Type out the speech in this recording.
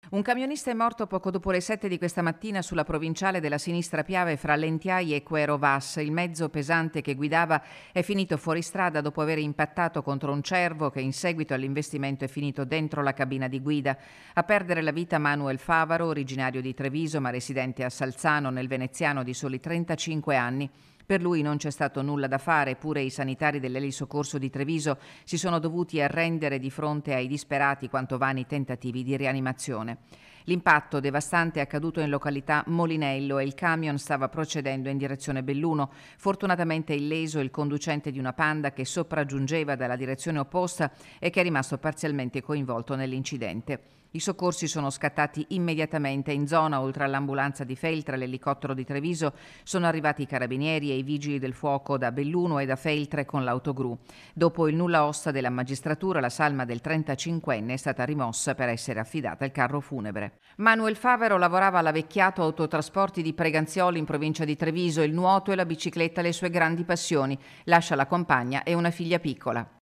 Un camionista è morto poco dopo le 7 di questa mattina sulla provinciale della Sinistra Piave fra Lentiai e Quero Vas. Il mezzo pesante che guidava è finito fuori strada dopo aver impattato contro un cervo che in seguito all'investimento è finito dentro la cabina di guida. A perdere la vita Manuel Favaro, originario di Treviso ma residente a Salzano nel veneziano di soli 35 anni. Per lui non c'è stato nulla da fare, eppure i sanitari dell'elisoccorso di Treviso si sono dovuti arrendere di fronte ai disperati quanto vani tentativi di rianimazione. L'impatto devastante è accaduto in località Molinello e il camion stava procedendo in direzione Belluno. Fortunatamente illeso il conducente di una Panda che sopraggiungeva dalla direzione opposta e che è rimasto parzialmente coinvolto nell'incidente. I soccorsi sono scattati immediatamente in zona. Oltre all'ambulanza di Feltre e l'elicottero di Treviso sono arrivati i carabinieri e i vigili del fuoco da Belluno e da Feltre con l'autogru. Dopo il nulla osta della magistratura, la salma del 35enne è stata rimossa per essere affidata al carro funebre. Manuel Favero lavorava alla Vecchiato Autotrasporti di Preganzioli in provincia di Treviso. Il nuoto e la bicicletta le sue grandi passioni. Lascia la compagna e una figlia piccola.